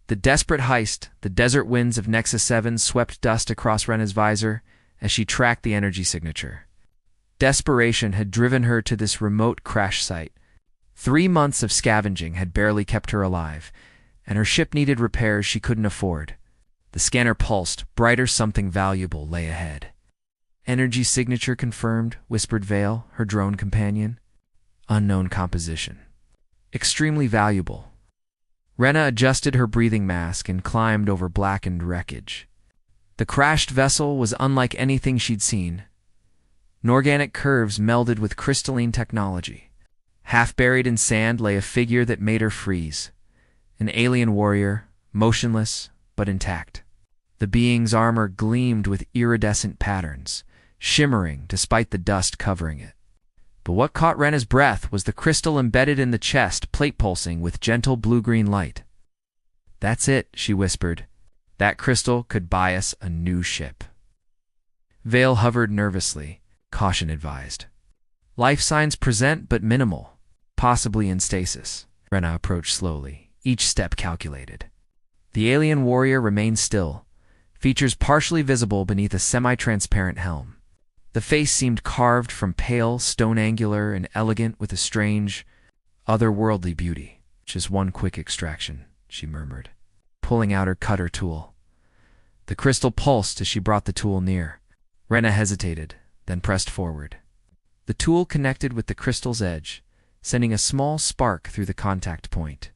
The desperate heist, the desert winds of Nexus 7 swept dust across Rena's visor as she tracked the energy signature. Desperation had driven her to this remote crash site. 3 months of scavenging had barely kept her alive, and her ship needed repairs she couldn't afford. The scanner pulsed, brighter something valuable lay ahead. Energy signature confirmed, whispered Vale, her drone companion. Unknown composition. Extremely valuable. Rena adjusted her breathing mask and climbed over blackened wreckage. The crashed vessel was unlike anything she'd seen. Inorganic curves melded with crystalline technology. Half buried in sand lay a figure that made her freeze. An alien warrior, motionless but intact. The being's armor gleamed with iridescent patterns, shimmering despite the dust covering it. But what caught Rena's breath was the crystal embedded in the chest, plate pulsing with gentle blue-green light. "That's it," she whispered. "That crystal could buy us a new ship." Vale hovered nervously, caution advised. "Life signs present but minimal, possibly in stasis." Rena approached slowly, each step calculated. The alien warrior remained still, features partially visible beneath a semi-transparent helm. The face seemed carved from pale, stone-angular, and elegant with a strange, otherworldly beauty. "Just one quick extraction," she murmured, pulling out her cutter tool. The crystal pulsed as she brought the tool near. Rena hesitated, then pressed forward. The tool connected with the crystal's edge, sending a small spark through the contact point.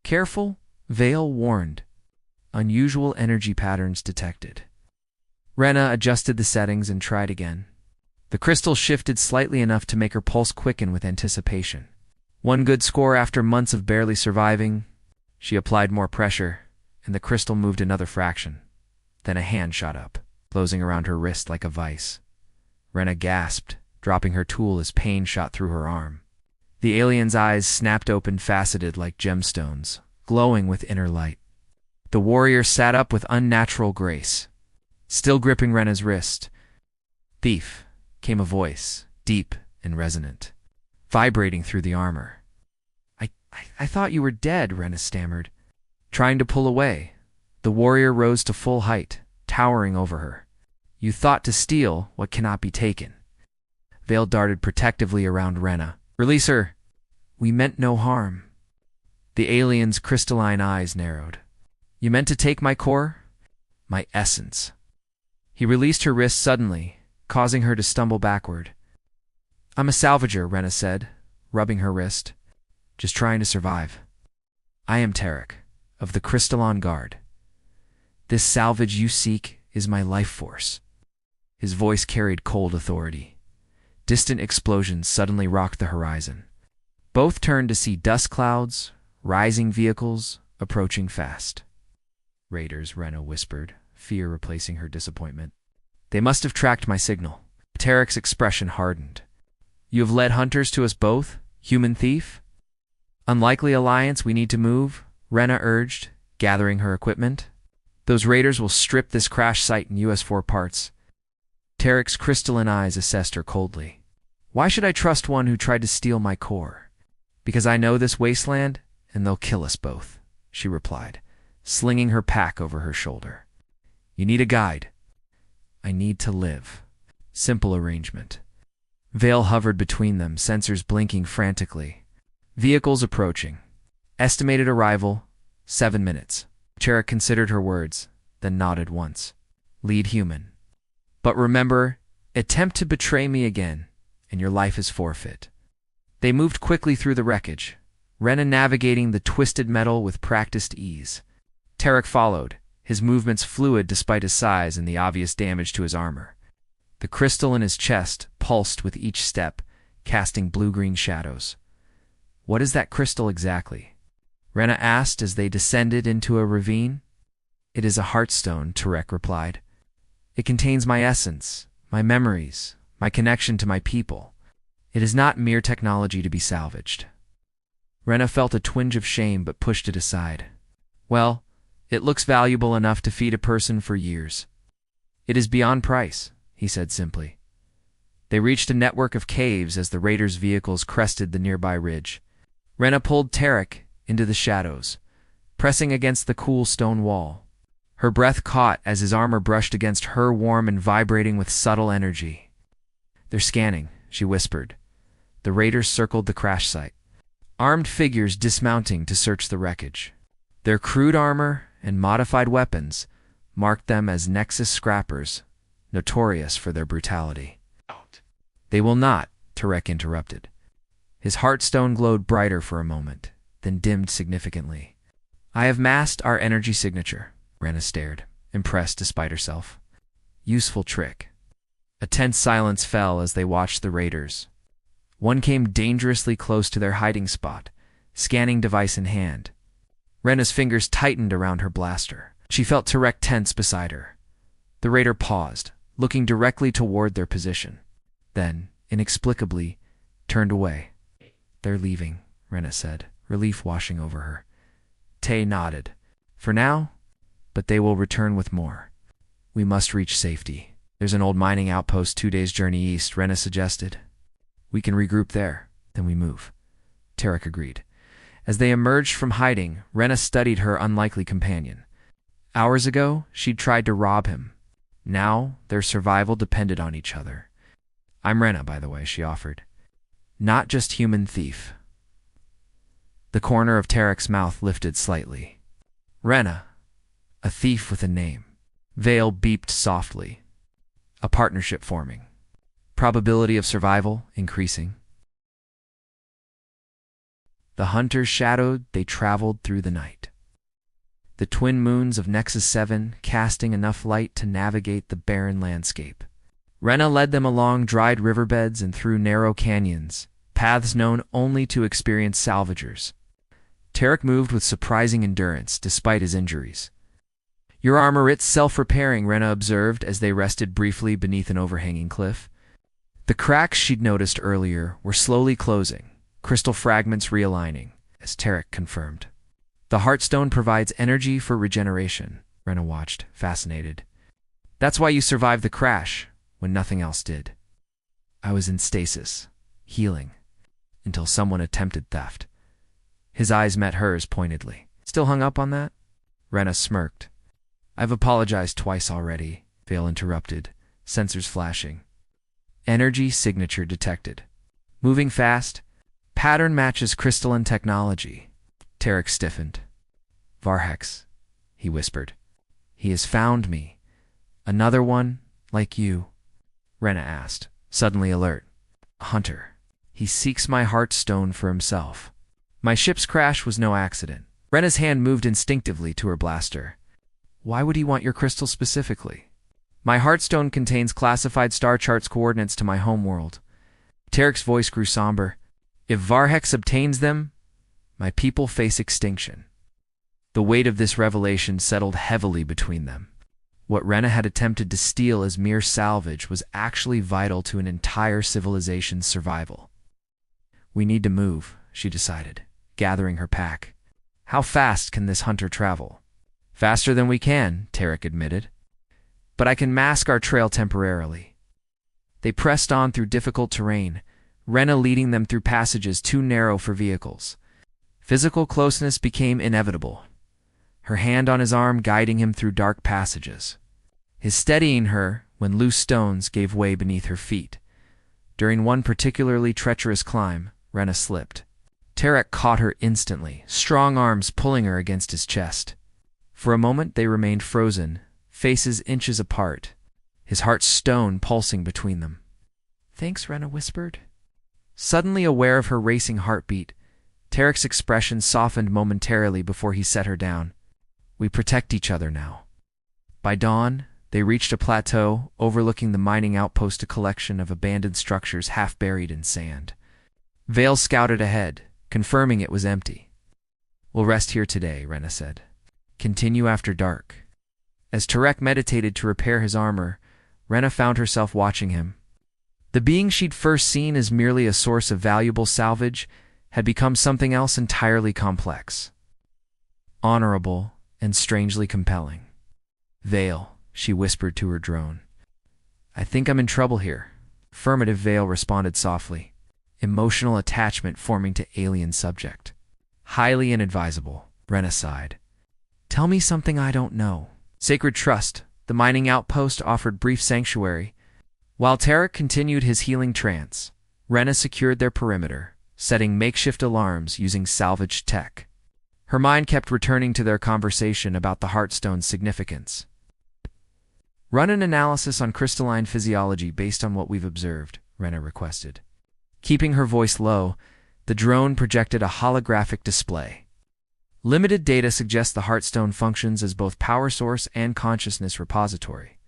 "Careful," Vale warned. "Unusual energy patterns detected." Rena adjusted the settings and tried again. The crystal shifted slightly enough to make her pulse quicken with anticipation. One good score after months of barely surviving. She applied more pressure, and the crystal moved another fraction. Then a hand shot up, closing around her wrist like a vice. Rena gasped, dropping her tool as pain shot through her arm. The alien's eyes snapped open, faceted like gemstones, glowing with inner light. The warrior sat up with unnatural grace, still gripping Rena's wrist. "Thief," came a voice, deep and resonant, vibrating through the armor. I thought you were dead," Rena stammered. Trying to pull away, the warrior rose to full height, towering over her. "You thought to steal what cannot be taken." Vale darted protectively around Rena. "Release her." "We meant no harm." The alien's crystalline eyes narrowed. "You meant to take my core?" "My essence." He released her wrist suddenly, causing her to stumble backward. "I'm a salvager," Rena said, rubbing her wrist. "Just trying to survive." "I am Tarek, of the Crystalline Guard. This salvage you seek is my life force." His voice carried cold authority. Distant explosions suddenly rocked the horizon. Both turned to see dust clouds, rising vehicles, approaching fast. "Raiders," Rena whispered, fear replacing her disappointment. "They must have tracked my signal." Tarek's expression hardened. "You have led hunters to us both, human thief?" "Unlikely alliance, we need to move," Rena urged, gathering her equipment. "Those raiders will strip this crash site in US-4 parts." Tarek's crystalline eyes assessed her coldly. "Why should I trust one who tried to steal my core?" "Because I know this wasteland, and they'll kill us both," she replied, slinging her pack over her shoulder. "You need a guide." "I need to live." Simple arrangement. Vale hovered between them, sensors blinking frantically. Vehicles approaching. Estimated arrival, 7 minutes. Tarek considered her words, then nodded once. "Lead human. But remember, attempt to betray me again, and your life is forfeit." They moved quickly through the wreckage, Rena navigating the twisted metal with practiced ease. Tarek followed, his movements fluid despite his size and the obvious damage to his armor. The crystal in his chest pulsed with each step, casting blue-green shadows. "What is that crystal exactly?" Rena asked as they descended into a ravine. "It is a heartstone," Tarek replied. "It contains my essence, my memories, my connection to my people. It is not mere technology to be salvaged." Rena felt a twinge of shame but pushed it aside. "Well, it looks valuable enough to feed a person for years." "It is beyond price," he said simply. They reached a network of caves as the raiders' vehicles crested the nearby ridge. Rena pulled Tarek into the shadows, pressing against the cool stone wall. Her breath caught as his armor brushed against her, warm and vibrating with subtle energy. "They're scanning," she whispered. The raiders circled the crash site, armed figures dismounting to search the wreckage. Their crude armor and modified weapons marked them as Nexus scrappers, notorious for their brutality. "They will not," Tarek interrupted. His heartstone glowed brighter for a moment, then dimmed significantly. "I have masked our energy signature," Rena stared, impressed despite herself. "Useful trick." A tense silence fell as they watched the raiders. One came dangerously close to their hiding spot, scanning device in hand. Rena's fingers tightened around her blaster. She felt Tarek tense beside her. The raider paused, looking directly toward their position. Then, inexplicably, turned away. "They're leaving," Rena said, relief washing over her. Tay nodded. "For now, but they will return with more. We must reach safety." "There's an old mining outpost 2 days' journey east," Rena suggested. "We can regroup there, then we move." Tarek agreed. As they emerged from hiding, Rena studied her unlikely companion. Hours ago, she'd tried to rob him. Now, their survival depended on each other. "I'm Rena, by the way," she offered. "Not just human thief." The corner of Tarek's mouth lifted slightly. "Rena, a thief with a name." Vale beeped softly. A partnership forming. Probability of survival increasing. The hunters shadowed, they traveled through the night. The twin moons of Nexus 7 casting enough light to navigate the barren landscape. Rena led them along dried riverbeds and through narrow canyons, paths known only to experienced salvagers. Tarek moved with surprising endurance despite his injuries. "Your armor, it's self-repairing," Rena observed as they rested briefly beneath an overhanging cliff. The cracks she'd noticed earlier were slowly closing, crystal fragments realigning, as Tarek confirmed. "The Heartstone provides energy for regeneration," Rena watched, fascinated. "That's why you survived the crash, when nothing else did." "I was in stasis, healing, until someone attempted theft." His eyes met hers pointedly. "Still hung up on that?" Rena smirked. "I've apologized twice already," Vale interrupted, sensors flashing. Energy signature detected. "Moving fast. Pattern matches crystalline technology." Tarek stiffened. "Varhex," he whispered. "He has found me. Another one, like you?" Rena asked, suddenly alert. "A hunter. He seeks my Heartstone for himself." "My ship's crash was no accident." Rena's hand moved instinctively to her blaster. "Why would he want your crystal specifically?" "My Heartstone contains classified star charts coordinates to my homeworld." Tarek's voice grew somber. "If Varhex obtains them, my people face extinction." The weight of this revelation settled heavily between them. What Rena had attempted to steal as mere salvage was actually vital to an entire civilization's survival. "We need to move," she decided, gathering her pack. "How fast can this hunter travel?" "Faster than we can," Tarek admitted. "But I can mask our trail temporarily." They pressed on through difficult terrain, Rena leading them through passages too narrow for vehicles. Physical closeness became inevitable, her hand on his arm guiding him through dark passages, his steadying her when loose stones gave way beneath her feet. During one particularly treacherous climb, Rena slipped. Tarek caught her instantly, strong arms pulling her against his chest. For a moment they remained frozen, faces inches apart, his Heartstone pulsing between them. "Thanks," Rena whispered. Suddenly aware of her racing heartbeat, Tarek's expression softened momentarily before he set her down. "We protect each other now." By dawn, they reached a plateau overlooking the mining outpost, a collection of abandoned structures half buried in sand. Vale scouted ahead, confirming it was empty. "We'll rest here today," Rena said. "Continue after dark." As Tarek meditated to repair his armor, Rena found herself watching him. The being she'd first seen as merely a source of valuable salvage had become something else entirely complex. Honorable and strangely compelling. "Vale," she whispered to her drone. "I think I'm in trouble here." Affirmative, Vale responded softly. Emotional attachment forming to alien subject. "Highly inadvisable," Rena sighed. Tell me something I don't know. Sacred Trust, the mining outpost, offered brief sanctuary. While Tarek continued his healing trance, Rena secured their perimeter, setting makeshift alarms using salvaged tech. Her mind kept returning to their conversation about the Heartstone's significance. Run an analysis on crystalline physiology based on what we've observed, Rena requested. Keeping her voice low, the drone projected a holographic display. Limited data suggests the Heartstone functions as both power source and consciousness repository.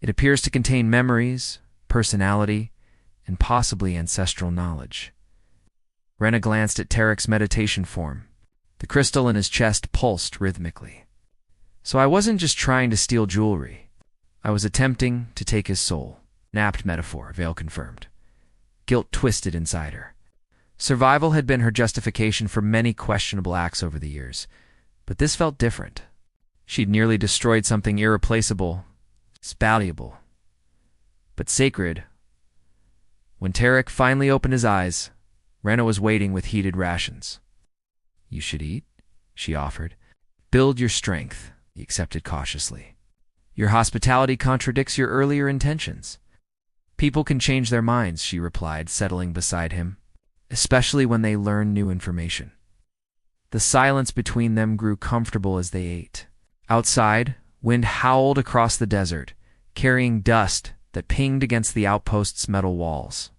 It appears to contain memories, personality, and possibly ancestral knowledge. Rena glanced at Tarek's meditation form. The crystal in his chest pulsed rhythmically. So I wasn't just trying to steal jewelry. I was attempting to take his soul. Napt metaphor, Vale confirmed. Guilt twisted inside her. Survival had been her justification for many questionable acts over the years, but this felt different. She'd nearly destroyed something irreplaceable, valuable, but sacred. When Tarek finally opened his eyes, Rena was waiting with heated rations. You should eat, she offered. Build your strength, he accepted cautiously. Your hospitality contradicts your earlier intentions. People can change their minds, she replied, settling beside him, especially when they learn new information. The silence between them grew comfortable as they ate. Outside, wind howled across the desert, carrying dust that pinged against the outpost's metal walls.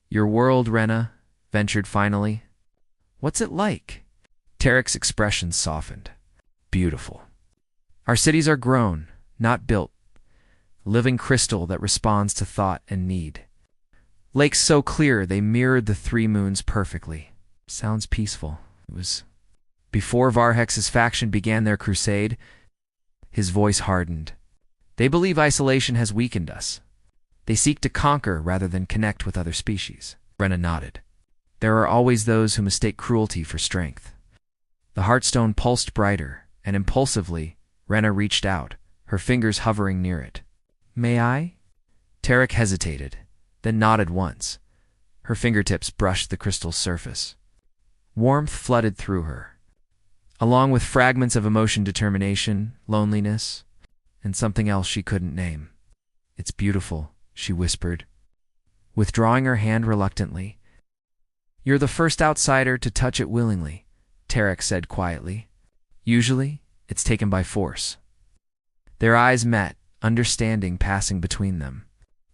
Your world, Rena, ventured finally. What's it like? Tarek's expression softened. Beautiful. Our cities are grown, not built. A living crystal that responds to thought and need. Lakes so clear they mirrored the three moons perfectly. Sounds peaceful. It was before Varhex's faction began their crusade. His voice hardened. They believe isolation has weakened us. They seek to conquer rather than connect with other species. Rena nodded. There are always those who mistake cruelty for strength. The Heartstone pulsed brighter, and impulsively, Rena reached out, her fingers hovering near it. May I? Tarek hesitated, then nodded once. Her fingertips brushed the crystal's surface. Warmth flooded through her, along with fragments of emotion, determination, loneliness, and something else she couldn't name. It's beautiful, she whispered, withdrawing her hand reluctantly. You're the first outsider to touch it willingly, Tarek said quietly. Usually, it's taken by force. Their eyes met, understanding passing between them.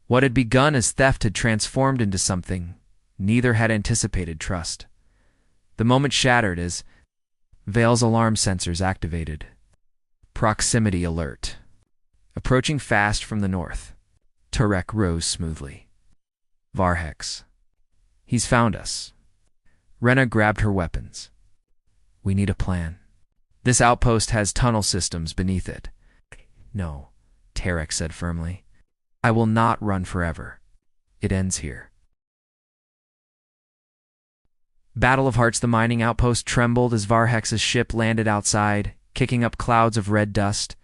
What had begun as theft had transformed into something neither had anticipated: trust. The moment shattered as Vale's alarm sensors activated. Proximity alert. Approaching fast from the north. Tarek rose smoothly. Varhex. He's found us. Rena grabbed her weapons. We need a plan. This outpost has tunnel systems beneath it. No, Tarek said firmly. I will not run forever. It ends here. Battle of Hearts. The mining outpost trembled as Varhex's ship landed outside, kicking up clouds of red dust.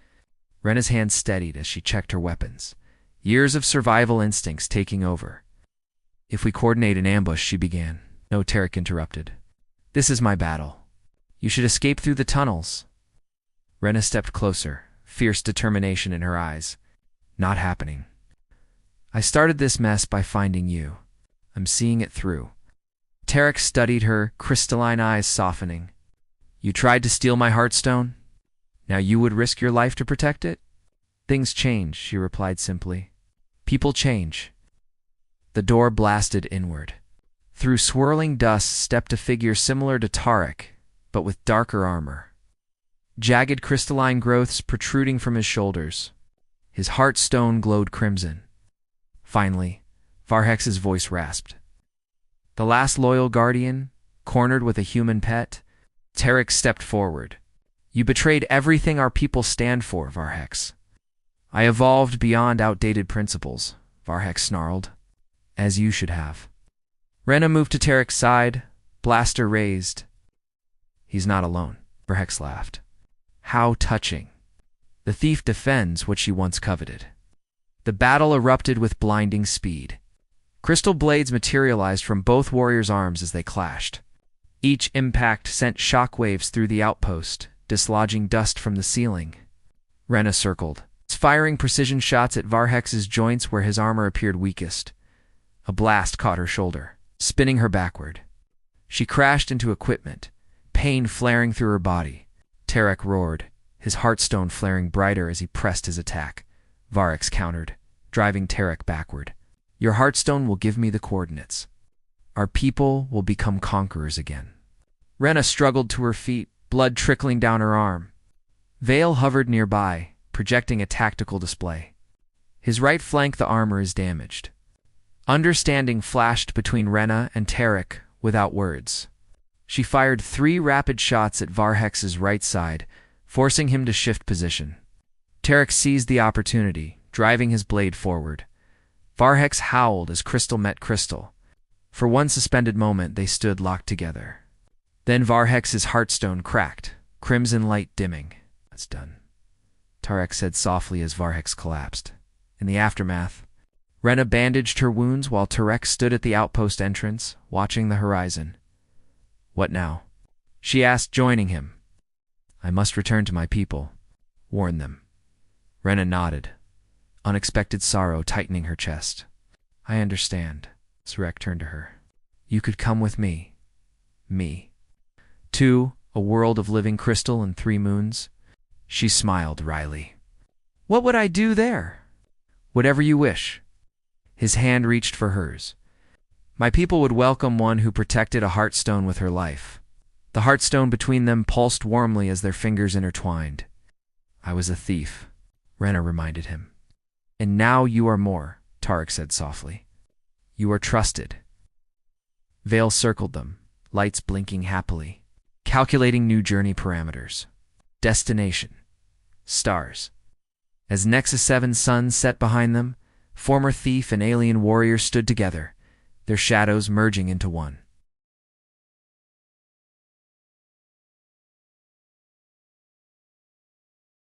Rena's hand steadied as she checked her weapons, years of survival instincts taking over. If we coordinate an ambush, she began. No, Tarek interrupted. This is my battle. You should escape through the tunnels. Rena stepped closer, fierce determination in her eyes. Not happening. I started this mess by finding you. I'm seeing it through. Tarek studied her, crystalline eyes softening. You tried to steal my Heartstone? Now you would risk your life to protect it? Things change, she replied simply. People change. The door blasted inward. Through swirling dust stepped a figure similar to Tarek, but with darker armor. Jagged crystalline growths protruding from his shoulders. His Heartstone glowed crimson. Finally, Varhex's voice rasped. The last loyal guardian, cornered with a human pet? Tarek stepped forward. You betrayed everything our people stand for, Varhex. I evolved beyond outdated principles, Varhex snarled. As you should have. Rena moved to Tarek's side, blaster raised. He's not alone, Varhex laughed. How touching. The thief defends what she once coveted. The battle erupted with blinding speed. Crystal blades materialized from both warriors' arms as they clashed. Each impact sent shockwaves through the outpost, dislodging dust from the ceiling. Rena circled, firing precision shots at Varhex's joints where his armor appeared weakest. A blast caught her shoulder, spinning her backward. She crashed into equipment, pain flaring through her body. Tarek roared, his heartstone flaring brighter as he pressed his attack. Varhex countered, driving Tarek backward. Your heartstone will give me the coordinates. Our people will become conquerors again. Rena struggled to her feet, blood trickling down her arm. Vale hovered nearby, projecting a tactical display. His right flank, the armor is damaged. Understanding flashed between Rena and Tarek without words. She fired 3 rapid shots at Varhex's right side, forcing him to shift position. Tarek seized the opportunity, driving his blade forward. Varhex howled as crystal met crystal. For one suspended moment, they stood locked together. Then Varhex's heartstone cracked, crimson light dimming. That's done, Tarek said softly as Varhex collapsed. In the aftermath, Rena bandaged her wounds while Tarek stood at the outpost entrance, watching the horizon. What now? She asked, joining him. I must return to my people. Warn them. Rena nodded, unexpected sorrow tightening her chest. I understand. Tarek turned to her. You could come with me. Me. 2, a world of living crystal and 3 moons. She smiled wryly. What would I do there? Whatever you wish. His hand reached for hers. My people would welcome one who protected a heartstone with her life. The heartstone between them pulsed warmly as their fingers intertwined. I was a thief, Rena reminded him. And now you are more, Tarek said softly. You are trusted. Vale circled them, lights blinking happily, calculating new journey parameters. Destination. Stars. As Nexus 7's sun set behind them, former thief and alien warrior stood together, their shadows merging into one.